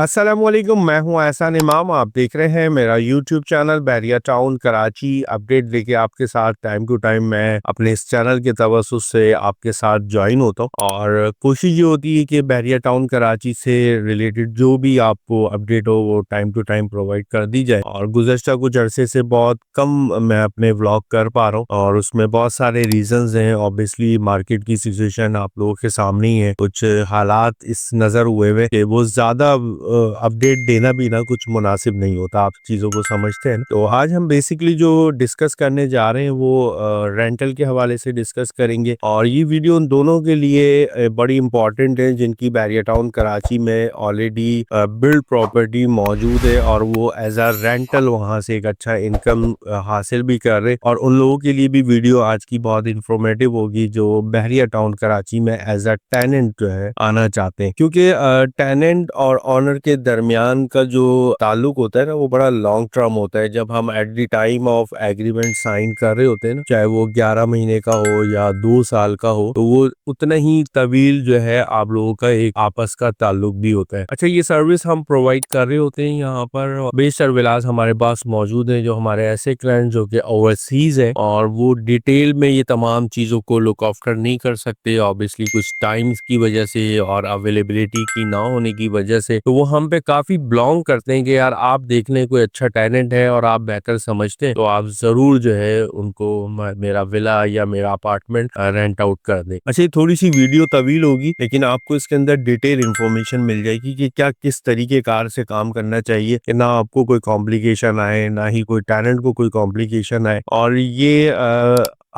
अस्सलामुअलैकुम, मैं हूं एहसान इमाम। आप देख रहे हैं मेरा YouTube channel Bahria town Karachi. Update लेके आपके साथ टाइम टू टाइम मैं अपने इस चैनल के तवज्जुह से आपके साथ ज्वाइन होता हूं और कोशिश ये होती है कि बैरिया टाउन कराची से रिलेटेड जो भी आपको अपडेट हो वो टाइम टू टाइम प्रोवाइड कर दी जाए। और गुज़श्ता कुछ अरसे से बहुत कम मैं अपने व्लॉग कर पा रहा हूँ और उसमें बहुत सारे रीजंस हैं। ऑब्वियसली मार्केट की सिचुएशन आप लोगों के सामने ही है। कुछ हालात इस नज़र हुए हुए कि वो ज़्यादा अपडेट देना भी ना कुछ मुनासिब नहीं होता, आप चीज़ों को समझते हैं ना। तो आज हम बेसिकली जो डिस्कस करने जा रहे हैं वो रेंटल के हवाले से डिस्कस करेंगे और ये वीडियो उन दोनों के लिए बड़ी इंपॉर्टेंट है जिनकी बैरिया टाउन कराची में ऑलरेडी बिल्ड प्रॉपर्टी मौजूद है और वो एज अ रेंटल वहाँ से एक अच्छा इनकम हासिल भी कर रहे हैं। और उन लोगों के लिए भी वीडियो आज की बहुत इंफॉर्मेटिव होगी जो बैरिया टाउन कराची में एज अ टेनेंट जो है आना चाहते हैं, क्योंकि टेनेंट और ऑनर के दरमियान का जो ताल्लुक होता है ना वो बड़ा लॉन्ग टर्म होता है। जब हम at the time of agreement sign कर रहे होते हैं ना, चाहे वो 11 महीने का हो या 2 साल का हो, तो वो उतना ही तवील जो है आप लोगों का एक आपस का ताल्लुक भी होता है। अच्छा, ये सर्विस हम प्रोवाइड कर रहे होते हैं यहाँ पर बेस सर्विलांस हमारे पास मौजूद है। जो हमारे ऐसे क्लाइंट जो कि ओवरसीज है और वो डिटेल में ये तमाम चीजों को लुक आफ्टर नहीं कर सकते, ऑब्वियसली कुछ टाइम्स की वजह से और अवेलेबिलिटी की ना होने की वजह से, तो वो हम पे काफी बिलोंग करते हैं कि यार आप देख लें कोई अच्छा टैलेंट है और आप बेहतर समझते हैं तो आप जरूर जो है उनको मेरा विला या मेरा अपार्टमेंट रेंट आउट कर दें। अच्छा, ये थोड़ी सी वीडियो तवील होगी लेकिन आपको इसके अंदर डिटेल इंफॉर्मेशन मिल जाएगी कि क्या किस तरीके कार से काम करना चाहिए कि ना आपको कोई कॉम्प्लिकेशन आए ना ही कोई टैलेंट को कोई कॉम्प्लिकेशन आए। और ये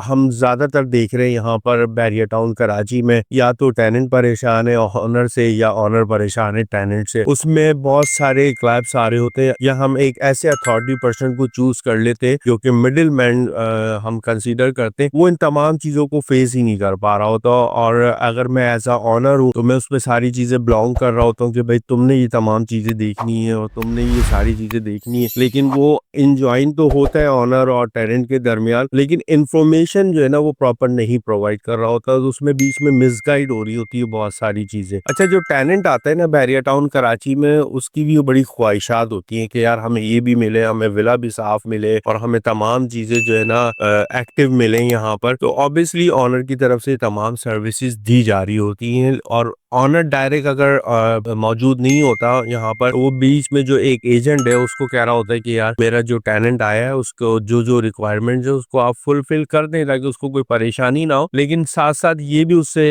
हम ज्यादातर देख रहे हैं यहाँ पर बैरिया टाउन कराची में या तो टेनेंट परेशान है ऑनर से या ऑनर परेशान है टेनेंट से। उसमें बहुत सारे क्लैप्स आ रहे होते हैं या हम एक ऐसे अथॉरिटी पर्सन को चूज कर लेते हैं जो कि मिडिल मैन हम कंसीडर करते हैं, वो इन तमाम चीजों को फेस ही नहीं कर पा रहा होता। और अगर मैं एज अ ऑनर हूँ तो मैं उसमें सारी चीजें बिलोंग कर रहा होता हूँ कि भाई तुमने ये तमाम चीजें देखनी है और तुमने ये सारी चीजें देखनी है, लेकिन वो इंजॉइन तो होता है ऑनर और टेनेंट के दरमियान, लेकिन इंफॉर्मेशन जो है ना वो प्रॉपर नहीं प्रोवाइड कर रहा होता, तो उसमें बीच में मिसगाइड हो रही होती है बहुत सारी चीजें। अच्छा, जो टेनेंट आता है ना बैरिया टाउन कराची में, उसकी भी बड़ी ख्वाहिशात होती हैं कि यार हमें ये भी मिले, हमें विला भी साफ मिले और हमें तमाम चीजें जो है ना एक्टिव मिले यहाँ पर। तो ऑब्वियसली ऑनर की तरफ से तमाम सर्विसेज दी जा रही होती हैं और ऑनर डायरेक्ट अगर मौजूद नहीं होता यहाँ पर, तो वो बीच में जो एक एजेंट है उसको कह रहा होता है कि यार मेरा जो टेनेंट आया है उसको जो जो रिक्वायरमेंट है उसको आप फुलफिल कर दें ताकि उसको कोई परेशानी ना हो, लेकिन साथ साथ ये भी उससे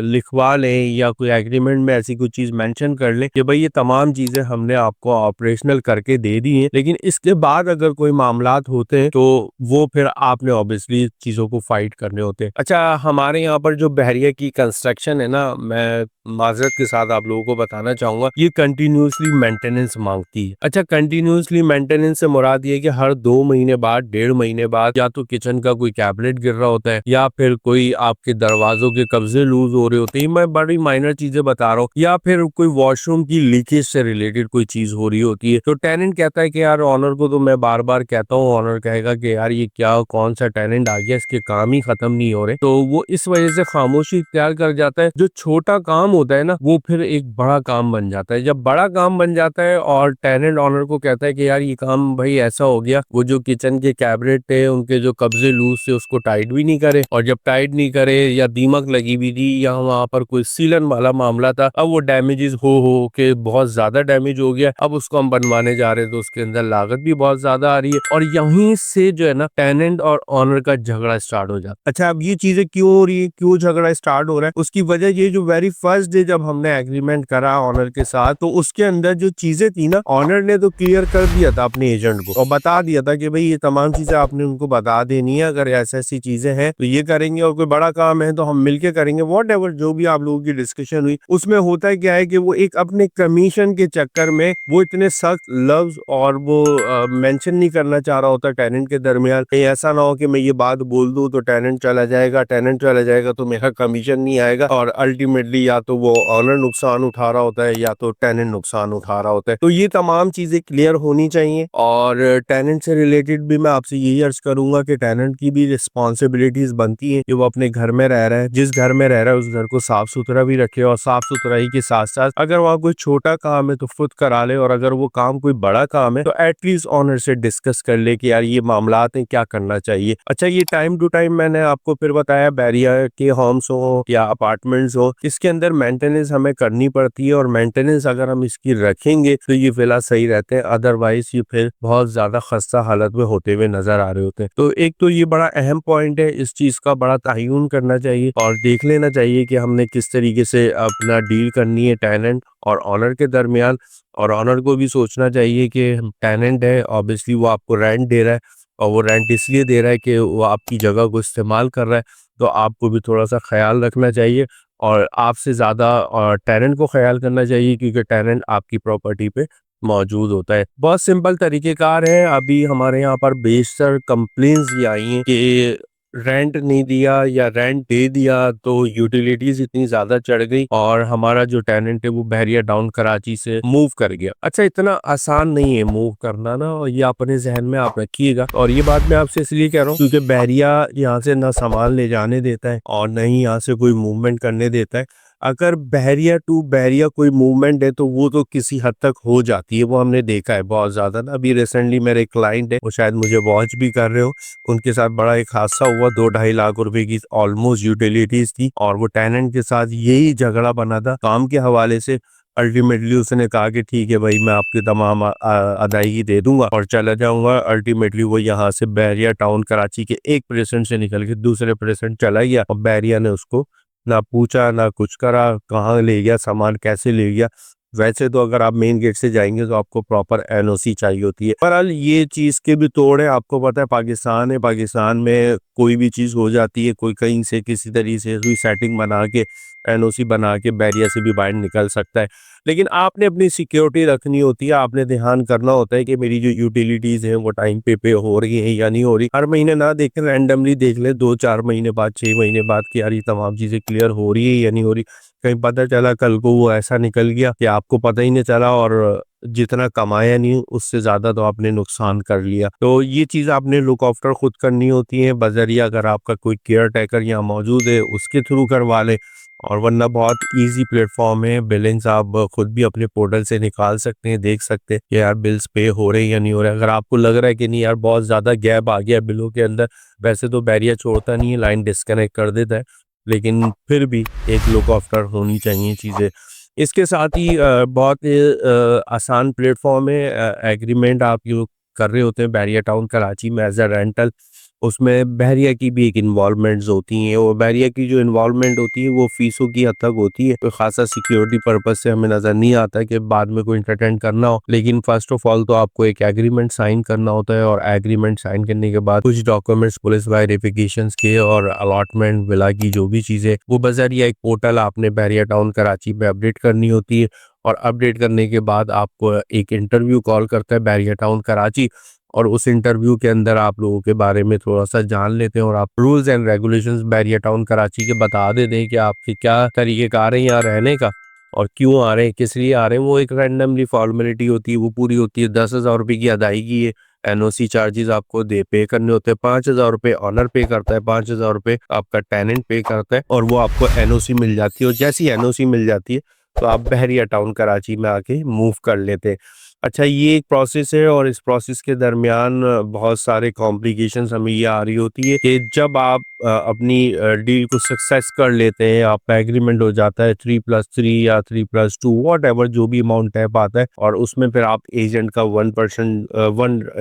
लिखवा लें या कोई एग्रीमेंट में ऐसी कोई चीज मेंशन कर लें कि भाई ये तमाम चीजें हमने आपको ऑपरेशनल करके दे दी हैं, लेकिन इसके बाद अगर कोई मामलात होते हैं तो वो फिर आपने ऑब्वियसली चीजों को फाइट करने होते हैं। अच्छा, हमारे यहाँ पर जो बहरिया की कंस्ट्रक्शन है ना, मैं माजरत के साथ आप लोगों को बताना चाहूंगा, ये कंटिन्यूसली मेंटेनेंस मांगती है। अच्छा, कंटिन्यूसली मेंटेनेंस से मुराद ये है कि हर 2 महीने बाद 1.5 महीने बाद या तो किचन का कोई कैबिनेट गिर रहा होता है या फिर कोई आपके दरवाजों के कब्जे लूज हो रहे होते हैं, मैं बड़ी माइनर चीजें बता रहा हूँ, या फिर कोई वॉशरूम की लीकेज से रिलेटेड कोई चीज हो रही होती है, तो टेनेंट कहता है कि यार ऑनर को, तो मैं बार बार कहता हूँ, ऑनर कहेगा कि यार ये क्या कौन सा टेनेंट आ गया, इसके काम ही खत्म नहीं हो रहे, तो वो इस वजह से खामोशी इख्तियार कर जाता है। जो छोटा काम होता है ना वो फिर एक बड़ा काम बन जाता है। जब बड़ा काम बन जाता है और टेनेंट ऑनर को कहता है कि यार ये काम भाई ऐसा हो गया, वो जो किचन के कैबिनेट थे उनके जो कब्जे लूज थे उसको टाइट भी नहीं करे, और जब टाइट नहीं करे या दीमक लगी हुई थी या वहां पर कोई सीलन वाला मामला था, अब वो डैमेजेस हो के बहुत ज्यादा डैमेज हो गया, अब उसको हम बनवाने जा रहे हैं तो उसके अंदर लागत भी बहुत ज्यादा आ रही है और यहीं से जो है ना टेनेंट और ऑनर का झगड़ा स्टार्ट हो जाता है। अच्छा, अब ये चीजें क्यों हो रही है, क्यों झगड़ा स्टार्ट हो रहा है, उसकी वजह ये, जो वेरी फर्स्ट डे जब हमने एग्रीमेंट करा ऑनर के साथ, तो उसके अंदर जो चीजें थी ना, ऑनर ने तो क्लियर कर दिया था अपने एजेंट को और बता दिया था कि भाई ये तमाम चीजें आपने उनको बता देनी है, अगर ऐसी ऐसी चीजें हैं तो ये करेंगे और कोई बड़ा काम है तो हम मिलके करेंगे, वॉट एवर जो भी आप लोगों की डिस्कशन हुई। उसमें होता क्या है कि वो एक अपने कमीशन के चक्कर में वो इतने सख्त लफ्ज और वो मेंशन नहीं करना चाह रहा होता टेनेंट के दरमियान, कहीं ऐसा ना हो कि मैं ये बात बोल दूं तो टेनेंट चला जाएगा, टेनेंट चला जाएगा तो मेरा कमीशन नहीं आएगा और अल्टीमेटली या तो वो ऑनर नुकसान उठा रहा होता है या तो टेनेंट नुकसान उठा रहा होता है। तो ये तमाम चीजें क्लियर होनी चाहिए और टेनेंट से रिलेटेड भी मैं आपसे यही अर्ज करूंगा कि टेनेंट की भी रिस्पॉन्सिबिलिटीज बनती है कि वो अपने घर में रह रहा है, जिस घर में रह रहा है उस घर को साफ सुथरा भी रखे, और साफ सुथराई के साथ साथ अगर वहाँ कोई छोटा काम है तो खुद करा ले, और अगर वो काम कोई बड़ा काम है तो एटलीस्ट ऑनर से डिस्कस कर ले कि यार ये मामलात हैं, क्या करना चाहिए। अच्छा, ये टाइम टू टाइम मैंने आपको फिर बताया, बैरिया के होम्स हो या अपार्टमेंट्स हो, इसके अंदर मेंटेनेंस हमें करनी पड़ती है, और मेंटेनेंस अगर हम इसकी रखेंगे तो ये फिलहाल सही रहते हैं, अदरवाइज ये फिर बहुत ज्यादा खस्ता हालत में होते हुए नजर आ रहे होते हैं। तो एक तो ये बड़ा अहम पॉइंट है, इस चीज का बड़ा तयन करना चाहिए और देख लेना चाहिए कि हमने किस तरीके से अपना डील करनी है टेनेंट और ऑनर के दरमियान। और ऑनर को भी सोचना चाहिए कि टेनेंट है, ऑब्वियसली वो आपको रेंट दे रहा है, और वो रेंट इसलिए दे रहा है कि वो आपकी जगह को इस्तेमाल कर रहा है, तो आपको भी थोड़ा सा ख्याल रखना चाहिए, और आपसे ज़्यादा टेनेंट को ख्याल करना चाहिए, क्योंकि टेनेंट आपकी प्रॉपर्टी पे मौजूद होता है। बहुत सिंपल तरीक़ेकार है। अभी हमारे यहाँ पर बेशतर कंप्लेंट्स ये आई हैं कि रेंट नहीं दिया या रेंट दे दिया तो यूटिलिटीज इतनी ज्यादा चढ़ गई और हमारा जो टेनेंट है वो बहरिया टाउन कराची से मूव कर गया। अच्छा, इतना आसान नहीं है मूव करना ना, और ये अपने जहन में आप रखिएगा। और ये बात मैं आपसे इसलिए कह रहा हूँ क्योंकि बहरिया यहाँ से ना सामान ले जाने देता है और न ही यहाँ से कोई मूवमेंट करने देता है। अगर बहरिया टू बहरिया कोई मूवमेंट है तो वो तो किसी हद तक हो जाती है, वो हमने देखा है बहुत ज्यादा ना। अभी रिसेंटली मेरे क्लाइंट है, वो शायद मुझे वॉच भी कर रहे हो, उनके साथ बड़ा एक हादसा हुआ, 2-2.5 लाख रुपए की ऑलमोस्ट यूटिलिटीज थी, और वो टेनेंट के साथ यही झगड़ा बना था काम के हवाले से। अल्टीमेटली उसने कहा कि ठीक है भाई, मैं आपकी तमाम अदायगी दे दूंगा और चला जाऊंगा। अल्टीमेटली वो यहाँ से बहरिया टाउन कराची के एक प्रेसेंट से निकल के दूसरे प्रेसेंट चला गया, और बहरिया ने उसको ना पूछा ना कुछ करा, कहाँ ले गया सामान, कैसे ले गया। वैसे तो अगर आप मेन गेट से जाएंगे तो आपको प्रॉपर एनओसी चाहिए होती है। बहरहाल ये चीज के भी तोड़ है, आपको पता है पाकिस्तान है, पाकिस्तान में कोई भी चीज हो जाती है, कोई कहीं से किसी तरीके से कोई सेटिंग बना के एनओसी बना के बैरियर से भी बाहर निकल सकता है। लेकिन आपने अपनी सिक्योरिटी रखनी होती है, आपने ध्यान करना होता है कि मेरी जो यूटिलिटीज हैं वो टाइम पे हो रही हैं या नहीं हो रही। हर महीने ना देखें, रैंडमली देख ले 2-4 महीने बाद, 6 महीने बाद कि यार ये तमाम चीजें क्लियर हो रही है या नहीं हो रही। कहीं पता चला कल को वो ऐसा निकल गया कि आपको पता ही नहीं चला, और जितना कमाया नहीं उससे ज्यादा तो आपने नुकसान कर लिया। तो ये चीज आपने लुक आफ्टर खुद करनी होती है, बजरिया अगर आपका कोई केयर टेकर यहाँ मौजूद है उसके थ्रू करवा ले, और वरना बहुत इजी प्लेटफॉर्म है, बिलिंग्स आप खुद भी अपने पोर्टल से निकाल सकते हैं, देख सकते हैं कि यार बिल्स पे हो रहे हैं या नहीं हो रहे। अगर आपको लग रहा है कि नहीं यार बहुत ज्यादा गैप आ गया बिलों के अंदर, वैसे तो बैरियर छोड़ता नहीं है, लाइन डिस्कनेक्ट कर देता है, लेकिन फिर भी एक लुक आफ्टर होनी चाहिए चीज़ें। इसके साथ ही बहुत आसान प्लेटफॉर्म है, एग्रीमेंट आप जो कर रहे होते हैं बैरिया टाउन कराची में एज अ रेंटल, उसमें बहरिया की भी एक इन्वॉल्वमेंट्स होती हैं। वो बहरिया की जो इन्वॉल्वमेंट होती है वो फीसों की हद तक होती है, कोई खासा सिक्योरिटी पर्पज से हमें नजर नहीं आता कि बाद में कोई इंटरटेन करना हो। लेकिन फर्स्ट ऑफ ऑल तो आपको एक एग्रीमेंट साइन करना होता है, और एग्रीमेंट साइन करने के बाद कुछ डॉक्यूमेंट्स, पुलिस वेरिफिकेशन के और अलॉटमेंट विला की जो भी चीजें, वो बजरिया एक पोर्टल आपने बहरिया टाउन कराची में अपडेट करनी होती है। और अपडेट करने के बाद आपको एक इंटरव्यू कॉल करता है बहरिया टाउन कराची, और उस इंटरव्यू के अंदर आप लोगों के बारे में थोड़ा सा जान लेते हैं, और आप rules and regulations Bahria town Karachi के बता देते हैं कि आपके क्या तरीक़ेकार हैं यहाँ रहने का, और क्यों आ रहे हैं, किस लिए आ रहे हैं। वो एक रैंडमली फॉर्मेलिटी होती है, वो पूरी होती है। 10,000 रुपये की अदायगी है, एनओसी चार्जेस आपको दे पे करने होते हैं। 5,000 रुपये ऑनर पे करता है, 5,000 रुपये आपका टेनेंट पे करता है, और वो आपको एनओसी मिल जाती है। और जैसी एनओसी मिल जाती है तो आप बहरिया टाउन कराची में आके मूव कर लेते हैं। अच्छा, ये एक प्रोसेस है, और इस प्रोसेस के दरमियान बहुत सारे कॉम्प्लिकेशंस हमें ये आ रही होती है कि जब आप अपनी डील को सक्सेस कर लेते हैं, आपका एग्रीमेंट हो जाता है 3+3 या 3+2 वॉट एवर, जो भी अमाउंट तय पाता है, और उसमें फिर आप एजेंट का 1%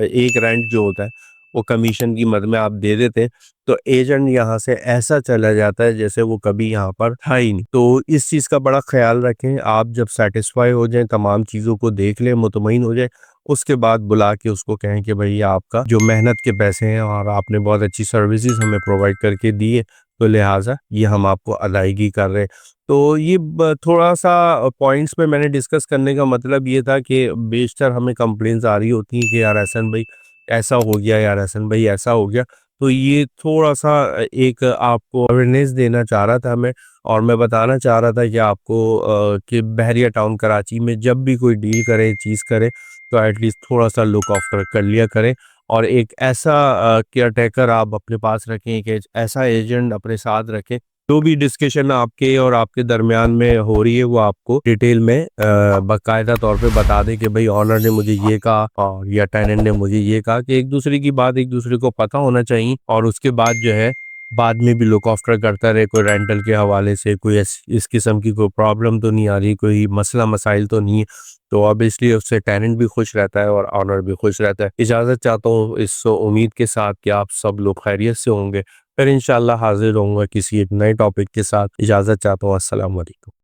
एक रेंट जो होता है वो कमीशन की मद में आप दे देते हैं, तो एजेंट यहाँ से ऐसा चला जाता है जैसे वो कभी यहाँ पर था ही नहीं। तो इस चीज़ का बड़ा ख्याल रखें। आप जब सेटिस्फाई हो जाएं, तमाम चीज़ों को देख लें, मुतमईन हो जाए, उसके बाद बुला के उसको कहें कि भाई आपका जो मेहनत के पैसे हैं और आपने बहुत अच्छी सर्विसेज हमें प्रोवाइड करके दी है, तो लिहाजा ये हम आपको अदायगी कर रहे हैं। तो ये थोड़ा सा पॉइंट्स में मैंने डिस्कस करने का मतलब ये था कि बेशतर हमें कंप्लेंट्स आ रही होती हैं कि यार एहसन भाई ऐसा हो गया, यार एहसन भाई ऐसा हो गया। तो ये थोड़ा सा एक आपको अवेयरनेस देना चाह रहा था मैं, और मैं बताना चाह रहा था कि आपको कि बहरिया टाउन कराची में जब भी कोई डील करे, चीज़ करे, तो एटलीस्ट थोड़ा सा लुक आफ्टर कर लिया करें। और एक ऐसा केयर टेकर आप अपने पास रखें, एक ऐसा एजेंट अपने साथ रखें, जो भी डिस्कशन आपके और आपके दरमियान में हो रही है वो आपको डिटेल में बाकायदा तौर पे बता दे कि भाई ऑनर ने मुझे ये कहा और या टेनेंट ने मुझे ये कहा, कि एक दूसरे की बात एक दूसरे को पता होना चाहिए। और उसके बाद जो है बाद में भी लुक आफ्टर करता रहे, कोई रेंटल के हवाले से कोई इस किस्म की कोई प्रॉब्लम तो नहीं आ रही, कोई मसला मसाइल तो नहीं है, तो ऑब्वियसली उससे टेनेंट भी खुश रहता है और ऑनर भी खुश रहता है। इजाज़त चाहता हूँ इस उम्मीद के साथ कि आप सब लोग खैरियत से होंगे। फिर इंशाल्लाह हाजिर होऊंगा किसी एक नए टॉपिक के साथ। इजाज़त चाहता हूँ। अस्सलाम वालेकुम।